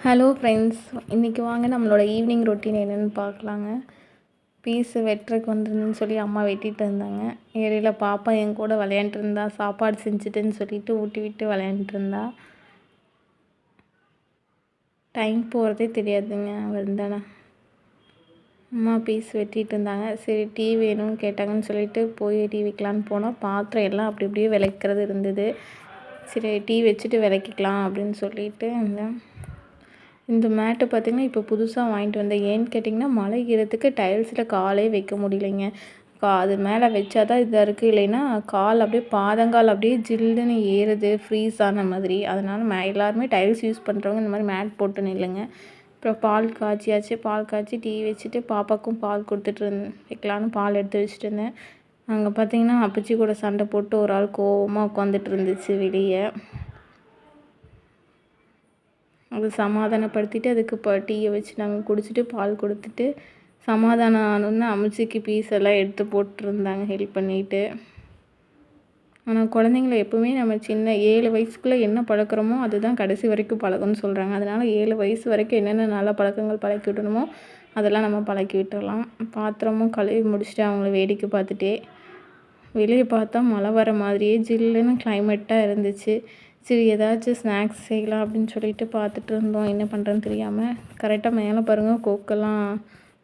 Hello friends, இன்றைக்கி வாங்க நம்மளோட ஈவினிங் ரொட்டீன் என்னென்னு பார்க்கலாங்க. பீஸு வெட்டுறதுக்கு வந்துருந்துன்னு சொல்லி அம்மா வெட்டிகிட்டு இருந்தாங்க. இடையில பாப்பா என் கூட விளையாண்டுட்டு இருந்தா. சாப்பாடு செஞ்சுட்டுன்னு சொல்லிட்டு ஊட்டி விட்டு விளையாண்டுட்டு இருந்தா. டைம் போகிறதே தெரியாதுங்க. வந்தானே அம்மா பீஸ் வெட்டிகிட்டு இருந்தாங்க. சரி டீ வேணும்னு கேட்டாங்கன்னு சொல்லிட்டு போய் டீ வைக்கலான்னு போனால் பாத்திரம் எல்லாம் அப்படி அப்படியே விளக்கிறது இருந்தது. சரி டீ வச்சுட்டு விளக்கிக்கலாம் அப்படின்னு சொல்லிட்டு இந்த மேட்டு பார்த்திங்கன்னா இப்போ புதுசாக வாங்கிட்டு வந்தேன். ஏன்னு கேட்டிங்கன்னா மழை ஈரத்துக்கு டைல்ஸில் காலே வைக்க முடியலைங்க. அது மேலே வச்சா தான் இதாக இருக்குது, இல்லைன்னா கால் அப்படியே பாதங்கால் அப்படியே ஜில்லுன்னு ஏறுது, ஃப்ரீஸ் ஆன மாதிரி. அதனால் எல்லாருமே டைல்ஸ் யூஸ் பண்ணுறவங்க இந்த மாதிரி மேட் போட்டு நில்லுங்க. அப்புறம் பால் காய்ச்சியாச்சு. பால் காய்ச்சி டீ வச்சுட்டு பாப்பாவுக்கும் பால் கொடுத்துட்டு வைக்கலான்னு பால் எடுத்து வச்சுட்டு இருந்தேன். அங்கே பார்த்திங்கன்னா அப்பச்சி கூட சண்டை போட்டு ஒரு ஆள் கோவமாக உட்காந்துட்டு இருந்துச்சு வெளியே. அது சமாதானப்படுத்திட்டு அதுக்கு டீயை வச்சு நாங்கள் குடிச்சிட்டு பால் கொடுத்துட்டு சமாதானம் ஆனோன்னு அமிச்சிக்கு பீஸ் எல்லாம் எடுத்து போட்டுருந்தாங்க ஹெல்ப் பண்ணிவிட்டு. ஆனால் குழந்தைங்கள எப்போவுமே நம்ம சின்ன 7 வயசுக்குள்ளே என்ன பழக்கிறோமோ அதுதான் கடைசி வரைக்கும் பழகும்னு சொல்கிறாங்க. அதனால் 7 வயசு வரைக்கும் என்னென்ன நல்ல பழக்கங்கள் பழக்கி விடணுமோ அதெல்லாம் நம்ம பழக்கி விட்டுடலாம். பாத்திரமும் கழுவி முடிச்சுட்டு அவங்கள வேடிக்கை பார்த்துட்டே வெளியே பார்த்தா மழை வர மாதிரியே ஜில்லுன்னு கிளைமேட்டாக இருந்துச்சு. சரி ஏதாச்சும் ஸ்நாக்ஸ் செய்யலாம் அப்படின்னு சொல்லிட்டு பார்த்துட்டு இருந்தோம். என்ன பண்ணுறதுன்னு தெரியாமல் கரெக்டாக மேலே பாருங்கள் கொக்கெல்லாம்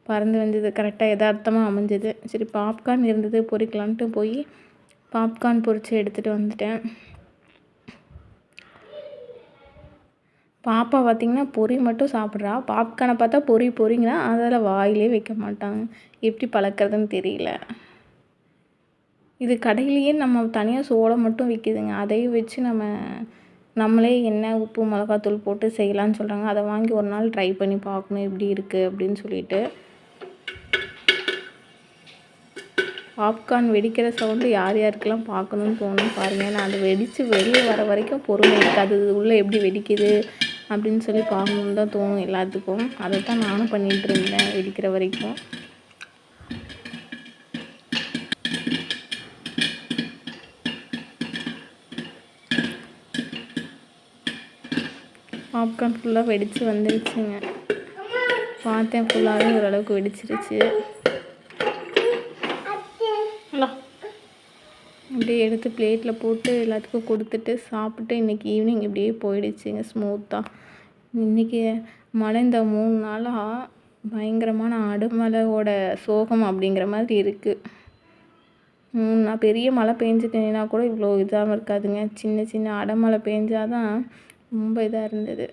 பறந்து வந்தது. கரெக்டாக யதார்த்தமாக அமைஞ்சது. சரி பாப்கார்ன் இருந்தது பொரிக்கலான்ட்டு போய் பாப்கார்ன் பொரித்து எடுத்துகிட்டு வந்துட்டேன். பாப்பா பார்த்திங்கன்னா பொரி மட்டும் சாப்பிட்றா. பாப்கார்னை பார்த்தா பொரிங்கன்னா அதில் வாயிலே வைக்க மாட்டாங்க. எப்படி பழக்கிறதுன்னு தெரியல. இது கடையிலேயே நம்ம தனியாக சோளம் மட்டும் விற்கிதுங்க. அதையும் வச்சு நம்மளே எண்ணெய் உப்பு மிளகாத்தூள் போட்டு செய்யலான்னு சொல்கிறாங்க. அதை வாங்கி ஒரு நாள் ட்ரை பண்ணி பார்க்கணும் எப்படி இருக்குது அப்படின்னு சொல்லிட்டு. பாப்கார்ன் வெடிக்கிற சவுண்டு யார் யாருக்கெல்லாம் பார்க்கணுன்னு தோணும் பாருங்கள். நான் அதை வெடித்து வெளியே வர வரைக்கும் பொறுமை இருக்காது. அது உள்ளே எப்படி வெடிக்குது அப்படின்னு சொல்லி பார்க்கணுன்னு தான் தோணும் எல்லாத்துக்கும். அதை தான் நானும் பண்ணிகிட்டு இருந்தேன் வெடிக்கிற வரைக்கும். பாப்கார்ன் ஃபுல்லாக வெடித்து வந்துடுச்சுங்க. பார்த்தேன் ஃபுல்லாகவே ஓரளவுக்கு வெடிச்சிருச்சு. அப்படியே எடுத்து பிளேட்டில் போட்டு எல்லாத்துக்கும் கொடுத்துட்டு சாப்பிட்டு இன்றைக்கி ஈவினிங் இப்படியே போயிடுச்சுங்க ஸ்மூத்தாக. இன்றைக்கி மழை இந்த 3 நாளாக பயங்கரமான அடைமழையோட சோகம் அப்படிங்கிற மாதிரி இருக்குது. 3 நாள் பெரிய மழை பெஞ்சிட்டுனா கூட இவ்வளோ இதாக இருக்காதுங்க. சின்ன சின்ன அடைமழை பெஞ்சாதான் ரொம்ப இதாக இருந்தது.